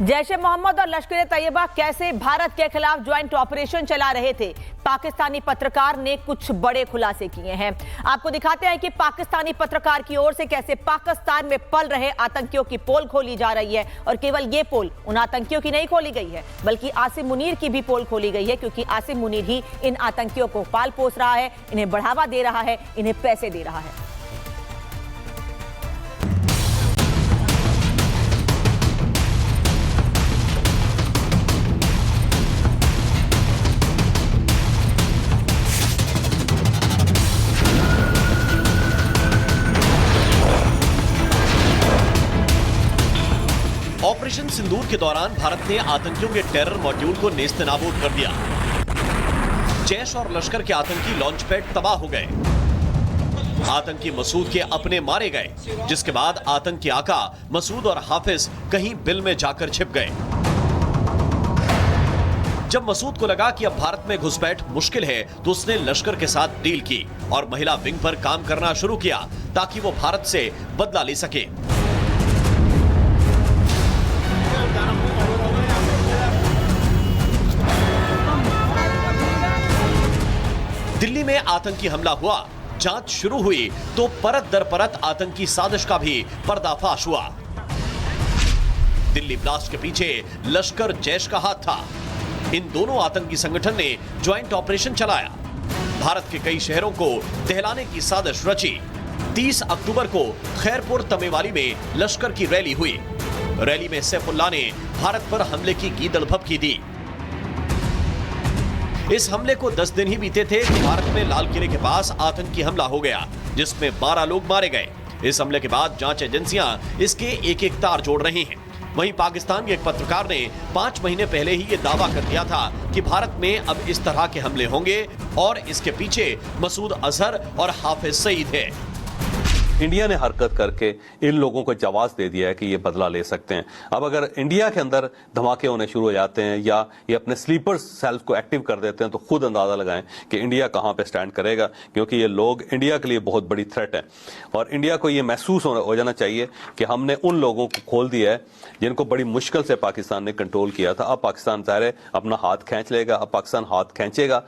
जैश-ए मोहम्मद और लश्कर-ए-तैयबा कैसे भारत के खिलाफ ज्वाइंट ऑपरेशन चला रहे थे, पाकिस्तानी पत्रकार ने कुछ बड़े खुलासे किए हैं। आपको दिखाते हैं कि पाकिस्तानी पत्रकार की ओर से कैसे पाकिस्तान में पल रहे आतंकियों की पोल खोली जा रही है। और केवल ये पोल उन आतंकियों की नहीं खोली गई है, बल्कि आसिम मुनीर की भी पोल खोली गई है, क्योंकि आसिम मुनीर ही इन आतंकियों को पाल पोस रहा है, इन्हें बढ़ावा दे रहा है, इन्हें पैसे दे रहा है। ऑपरेशन सिंदूर के दौरान भारत ने आतंकियों के टेरर मॉड्यूल को नेस्तनाबूद कर दिया। जैश और लश्कर के आतंकी लॉन्च पैड तबाह हो गए। आतंकी मसूद के अपने मारे गए, जिसके बाद आतंकी आका मसूद और हाफिज कहीं बिल में जाकर छिप गए। जब मसूद को लगा कि अब भारत में घुसपैठ मुश्किल है, तो उसने लश्कर के साथ डील की और महिला विंग पर काम करना शुरू किया, ताकि वो भारत से बदला ले सके। दिल्ली में आतंकी हमला हुआ, जांच शुरू हुई तो परत दर परत आतंकी साजिश का भी पर्दाफाश हुआ। दिल्ली ब्लास्ट के पीछे लश्कर जैश का हाथ था। इन दोनों आतंकी संगठन ने ज्वाइंट ऑपरेशन चलाया, भारत के कई शहरों को दहलाने की साजिश रची। 30 अक्टूबर को खैरपुर तमेवाली में लश्कर की रैली हुई। रैली में सैफुल्लाह ने भारत पर हमले की गीदड़ भभकी दी। इस हमले को 10 दिन ही बीते थे कि भारत में लाल किले के पास आतंकी हमला हो गया, जिसमें 12 लोग मारे गए। इस हमले के बाद जांच एजेंसियां इसके एक एक तार जोड़ रही हैं। वहीं पाकिस्तान के एक पत्रकार ने 5 महीने पहले ही ये दावा कर दिया था कि भारत में अब इस तरह के हमले होंगे और इसके पीछे मसूद अजहर और हाफिज सईद है। इंडिया ने हरकत करके इन लोगों को जवाब दे दिया है कि ये बदला ले सकते हैं। अब अगर इंडिया के अंदर धमाके होने शुरू हो जाते हैं या ये अपने स्लीपर सेल्स को एक्टिव कर देते हैं, तो खुद अंदाजा लगाएं कि इंडिया कहां पे स्टैंड करेगा, क्योंकि ये लोग इंडिया के लिए बहुत बड़ी थ्रेट है। और इंडिया को ये महसूस हो जाना चाहिए कि हमने उन लोगों को खोल दिया है जिनको बड़ी मुश्किल से पाकिस्तान ने कंट्रोल किया था। अब पाकिस्तान ज़ाहिर है अपना हाथ खींच लेगा, अब पाकिस्तान हाथ खींचेगा।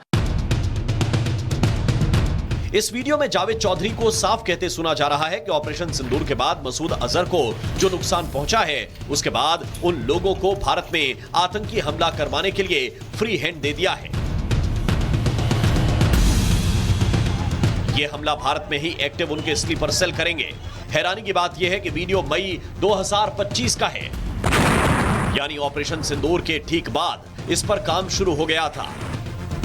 इस वीडियो में जावेद चौधरी को साफ कहते सुना जा रहा है कि ऑपरेशन सिंदूर के बाद मसूद अजहर को जो नुकसान पहुंचा है, उसके बाद उन लोगों को भारत में आतंकी हमला करवाने के लिए फ्री हैंड दे दिया है। यह हमला भारत में ही एक्टिव उनके स्लीपर सेल करेंगे। हैरानी की बात यह है कि वीडियो मई 2025 का है, यानी ऑपरेशन सिंदूर के ठीक बाद इस पर काम शुरू हो गया था।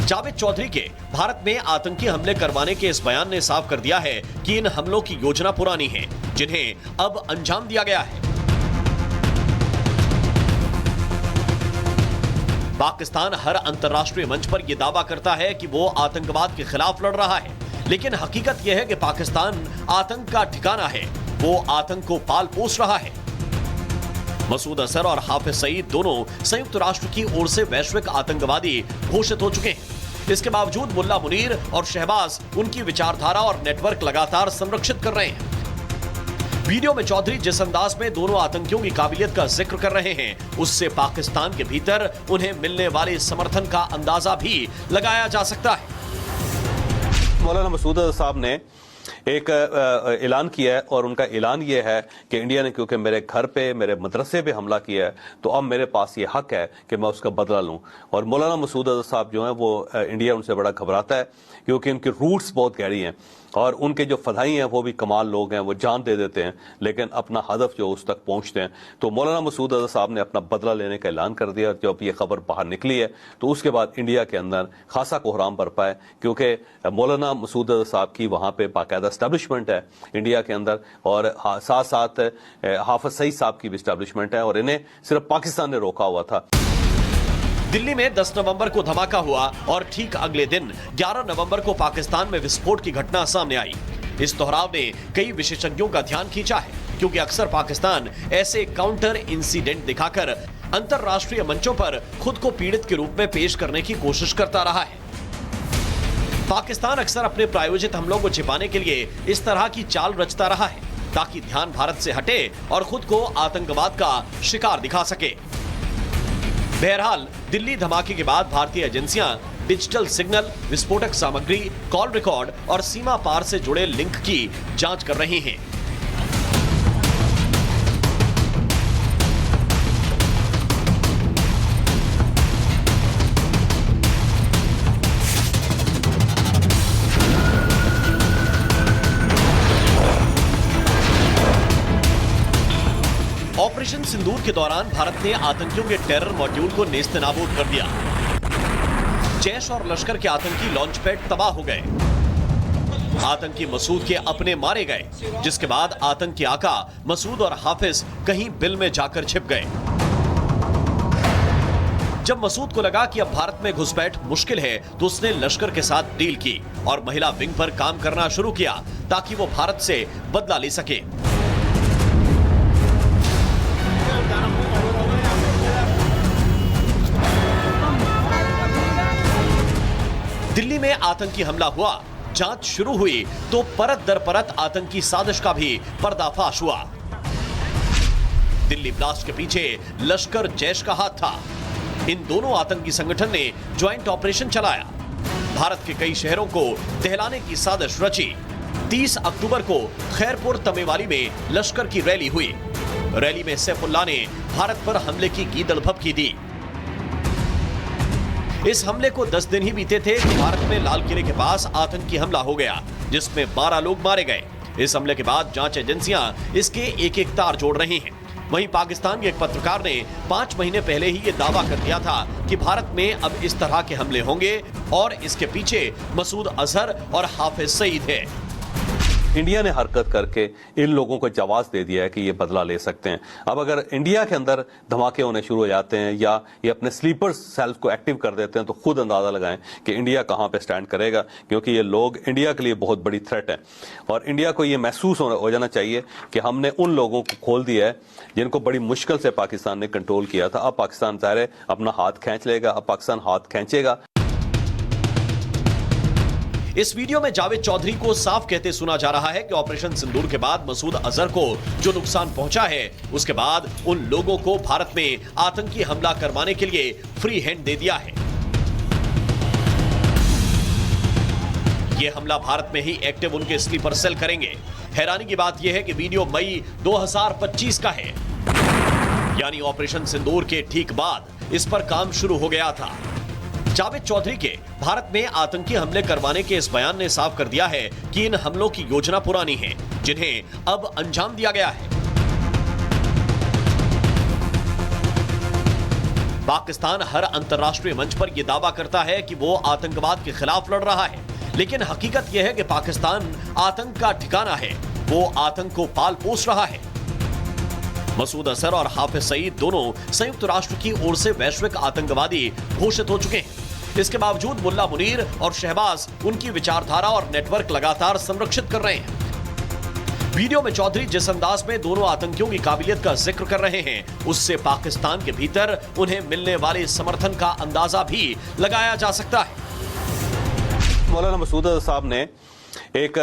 जावेद चौधरी के भारत में आतंकी हमले करवाने के इस बयान ने साफ कर दिया है कि इन हमलों की योजना पुरानी है, जिन्हें अब अंजाम दिया गया है। पाकिस्तान हर अंतर्राष्ट्रीय मंच पर यह दावा करता है कि वो आतंकवाद के खिलाफ लड़ रहा है, लेकिन हकीकत यह है कि पाकिस्तान आतंक का ठिकाना है, वो आतंक को पाल पोस रहा है। मसूद अजहर और हाफिज सईद दोनों संयुक्त राष्ट्र की ओर से वैश्विक आतंकवादी घोषित हो चुके हैं। इसके बावजूद मुल्ला मुनीर और शहबाज उनकी विचारधारा और नेटवर्क लगातार संरक्षित कर रहे हैं। वीडियो में चौधरी जिस अंदाज में दोनों आतंकियों की काबिलियत का जिक्र कर रहे हैं, उससे पाकिस्तान के भीतर उन्हें मिलने वाले समर्थन का अंदाजा भी लगाया जा सकता है। मौलाना मसूद अजहर साहब ने एक ऐलान किया है, और उनका ऐलान ये है कि इंडिया ने क्योंकि मेरे घर पे, मेरे मदरसे पे हमला किया है, तो अब मेरे पास ये हक है कि मैं उसका बदला लूं। और मौलाना मसूद अजहर साहब जो हैं वो इंडिया उनसे बड़ा घबराता है, क्योंकि उनकी रूट्स बहुत गहरी हैं और उनके जो फदाई हैं वो भी कमाल लोग हैं, वो जान दे देते हैं, लेकिन अपना हदफ जो उस तक पहुंचते हैं। तो मौलाना मसूद अजहर साहब ने अपना बदला लेने का ऐलान कर दिया। जब ये खबर बाहर निकली है तो उसके बाद इंडिया के अंदर खासा कोहराम बरपा है, क्योंकि मौलाना मसूद अजहर साहब की वहाँ पे बाकायदा एस्टैब्लिशमेंट है इंडिया के अंदर, और साथ साथ हाफिज सईद साहब की भी एस्टैब्लिशमेंट है, और इन्हें सिर्फ पाकिस्तान ने रोका हुआ था। दिल्ली में 10 नवंबर को धमाका हुआ और ठीक अगले दिन 11 नवंबर को पाकिस्तान में विस्फोट की घटना सामने आई। इस दोहराव ने कई विशेषज्ञों का ध्यान खींचा है, क्योंकि अक्सर पाकिस्तान ऐसे काउंटर इंसिडेंट दिखाकर अंतरराष्ट्रीय मंचों पर खुद को पीड़ित के रूप में पेश करने की कोशिश करता रहा है। पाकिस्तान अक्सर अपने प्रायोजित हमलों को छिपाने के लिए इस तरह की चाल रचता रहा है, ताकि ध्यान भारत से हटे और खुद को आतंकवाद का शिकार दिखा सके। बहरहाल दिल्ली धमाके के बाद भारतीय एजेंसियां डिजिटल सिग्नल, विस्फोटक सामग्री, कॉल रिकॉर्ड और सीमा पार से जुड़े लिंक की जांच कर रही हैं। ऑपरेशन सिंदूर के दौरान भारत ने आतंकियों के टेरर मॉड्यूल को नेस्तनाबूद कर दिया। जैश और लश्कर के आतंकी लॉन्च पैड तबाह हो गए। आतंकी मसूद के अपने मारे गए, जिसके बाद आतंकी आका मसूद और हाफिज कहीं बिल में जाकर छिप गए। जब मसूद को लगा कि अब भारत में घुसपैठ मुश्किल है, तो उसने लश्कर के साथ डील की और महिला विंग पर काम करना शुरू किया ताकि वो भारत से बदला ले सके। दिल्ली में आतंकी हमला हुआ, जांच शुरू हुई तो परत दर परत आतंकी साजिश का भी पर्दाफाश हुआ। दिल्ली ब्लास्ट के पीछे लश्कर जैश का हाथ था। इन दोनों आतंकी संगठन ने ज्वाइंट ऑपरेशन चलाया। भारत के कई शहरों को दहलाने की साजिश रची। 30 अक्टूबर को खैरपुर तमेवाली में लश्कर की रैली हुई। रैली में सैफुल्लाह ने भारत पर हमले की गीदड़ भभकी दी। इस हमले को 10 दिन ही बीते थे कि भारत में लाल किले के पास आतंकी हमला हो गया, जिसमें 12 लोग मारे गए। इस हमले के बाद जांच एजेंसियां इसके एक एक तार जोड़ रही हैं। वहीं पाकिस्तान के एक पत्रकार ने 5 महीने पहले ही ये दावा कर दिया था कि भारत में अब इस तरह के हमले होंगे और इसके पीछे मसूद अजहर और हाफिज सईद है। इंडिया ने हरकत करके इन लोगों को जवाब दे दिया है कि ये बदला ले सकते हैं। अब अगर इंडिया के अंदर धमाके होने शुरू हो जाते हैं या ये अपने स्लीपर सेल्स को एक्टिव कर देते हैं, तो खुद अंदाजा लगाएं कि इंडिया कहां पे स्टैंड करेगा, क्योंकि ये लोग इंडिया के लिए बहुत बड़ी थ्रेट है। और इंडिया को ये महसूस हो जाना चाहिए कि हमने उन लोगों को खोल दिया है जिनको बड़ी मुश्किल से पाकिस्तान ने कंट्रोल किया था। अब पाकिस्तान ज़ाहिर है अपना हाथ खींच लेगा, अब पाकिस्तान हाथ खींचेगा। इस वीडियो में जावेद चौधरी को साफ कहते सुना जा रहा है कि ऑपरेशन सिंदूर के बाद मसूद अजहर को जो नुकसान पहुंचा है, उसके बाद उन लोगों को भारत में आतंकी हमला करवाने के लिए फ्री हैंड दे दिया है। ये हमला भारत में ही एक्टिव उनके स्लीपर सेल करेंगे। हैरानी की बात यह है कि वीडियो मई 2025 का है, यानी ऑपरेशन सिंदूर के ठीक बाद इस पर काम शुरू हो गया था। जावेद चौधरी के भारत में आतंकी हमले करवाने के इस बयान ने साफ कर दिया है कि इन हमलों की योजना पुरानी है, जिन्हें अब अंजाम दिया गया है। पाकिस्तान हर अंतर्राष्ट्रीय मंच पर यह दावा करता है कि वो आतंकवाद के खिलाफ लड़ रहा है, लेकिन हकीकत यह है कि पाकिस्तान आतंक का ठिकाना है। वो आतंक को पाल पोस रहा है। मसूद अजहर और हाफिज सईद दोनों संयुक्त राष्ट्र की ओर से वैश्विक आतंकवादी घोषित हो चुके हैं। इसके बावजूद मुल्ला मुनीर और शहबाज उनकी विचारधारा और नेटवर्क लगातार संरक्षित कर रहे हैं। वीडियो में चौधरी जिस अंदाज में दोनों आतंकियों की काबिलियत का जिक्र कर रहे हैं, उससे पाकिस्तान के भीतर उन्हें मिलने वाले समर्थन का अंदाजा भी लगाया जा सकता है। मौलाना मसूद अजहर साहब ने एक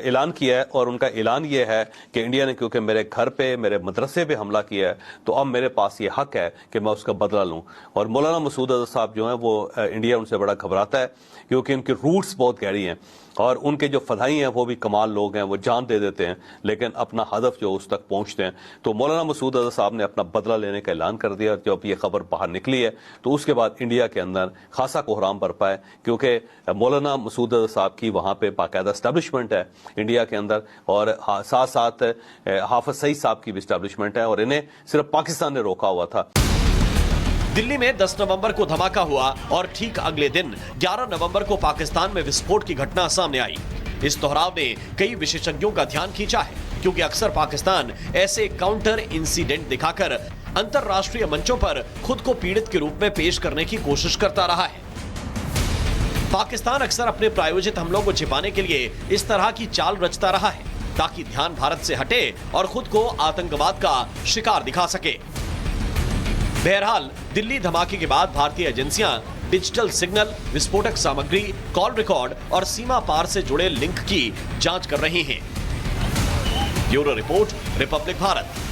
ऐलान किया है और उनका ऐलान ये है कि इंडिया ने क्योंकि मेरे घर पे, मेरे मदरसे पे हमला किया है, तो अब मेरे पास ये हक है कि मैं उसका बदला लूं। और मौलाना मसूद अजहर साहब जो हैं वो इंडिया उनसे बड़ा घबराता है, क्योंकि उनकी रूट्स बहुत गहरी हैं और उनके जो फदाई हैं वो भी कमाल लोग हैं। वो जान दे देते हैं लेकिन अपना हदफ जो उस तक पहुंचते हैं। तो मौलाना मसूद अजहर साहब ने अपना बदला लेने का ऐलान कर दिया। जब ये खबर बाहर निकली है तो उसके बाद इंडिया के अंदर खासा कोहराम बरपा है, क्योंकि मौलाना मसूद अजहर साहब की वहाँ पे बाकायदा एस्टैब्लिशमेंट है इंडिया के अंदर, और साथ साथ हाफिज सईद साहब की भी एस्टैब्लिशमेंट है, और इन्हें सिर्फ पाकिस्तान ने रोका हुआ था। दिल्ली में 10 नवंबर को धमाका हुआ और ठीक अगले दिन 11 नवंबर को पाकिस्तान में विस्फोट की घटना सामने आई। इस दोहराव ने कई विशेषज्ञों का ध्यान खींचा है, क्योंकि अक्सर पाकिस्तान ऐसे काउंटर इंसिडेंट दिखाकर अंतरराष्ट्रीय मंचों पर खुद को पीड़ित के रूप में पेश करने की कोशिश करता रहा है। पाकिस्तान अक्सर अपने प्रायोजित हमलों को छिपाने के लिए इस तरह की चाल रचता रहा है, ताकि ध्यान भारत से हटे और खुद को आतंकवाद का शिकार दिखा सके। बहरहाल दिल्ली धमाके के बाद भारतीय एजेंसियां डिजिटल सिग्नल, विस्फोटक सामग्री, कॉल रिकॉर्ड और सीमा पार से जुड़े लिंक की जांच कर रही हैं। Bureau report, Republic Bharat.